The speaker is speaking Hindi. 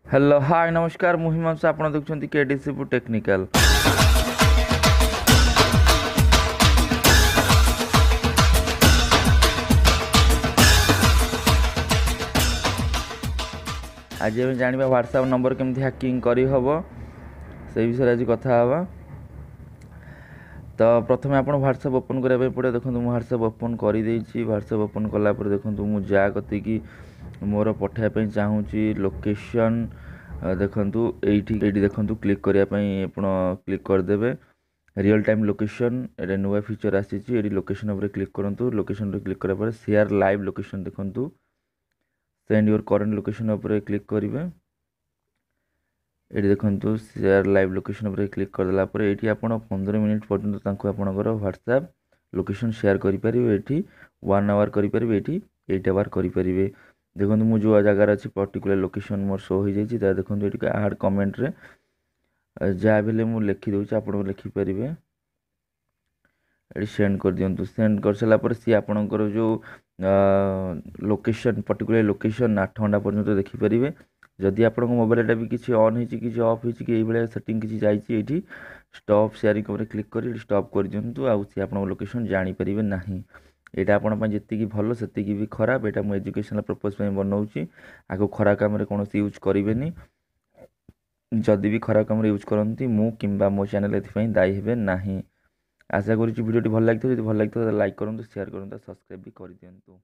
हेलो हाय नमस्कार मु हिमांशु आपण देखुछंती केडीसीपु टेक्निकल। आज आम जाना व्हाट्सएप नंबर केमती हैकिंग करी हबो से विषय आज कथा हवा। तो प्रथम आप व्हाट्सएप ओपन करने पड़े। देखो मुझे व्हाट्सएप ओपन कर व्हाट्सएप ओपन कलापर देखो मुझे जहाँ कति मोर पठाइप चाहूँगी लोकेशन देखु ये देखु क्लिक करने क्लिक करदे रियल टाइम लोकेशन ये नुआ फीचर आसी लोकेशन उपर क्लिक करूँ। लोकेशन क्लिक करापर शेयर लाइव लोकेशन देखु सेंड योर करंट लोकेशन उपर क्लिक करेंगे। ये देखो शेयर लाइव लोकेशन उपर क्लिक करदेला ये आप 15 मिनट पर्यटन आपंकर व्हाट्सएप लोकेशन शेयर करेंगे। ये 1 आवर करेंगे, ये 8 आवर करेंगे। देखो मुझे जो जगार अच्छी पर्टिकुलर लोकेशन मोर शो हो जाए देखो ये आड कमेंट रे जहाँ भी मुझे लिखिदे आप लिखिपारे ये सेंड कर दिंतु। सेंड कर सारापर सी आपणकर जो लोकेशन पर्टिकुलर लोकेशन 8 घंटा पर्यंत देखिपारे। जदि आप मोबाइल भी किसी ऑन हो कि ऑफ हो सेटिंग किसी जाइए स्टॉप शेयरिंग उपर क्लिक कर स्टॉप कर दिंतु आ सी आप लोकेशन जानीपारे ना। यहाँ आपण जी भल से भी खराब यहाँ मुझे एजुकेशनल पर्पज बनाऊँगी। आगे खराब कम कौन यूज करें जदि भी खराब कम यूज करती मु कि मो चैनल ए दायी हे ना। आशा करुँच भिडियो भल लगी भल लगी लाइक करूँ, शेयर करूँ, सब्सक्राइब भी कर दिंतु।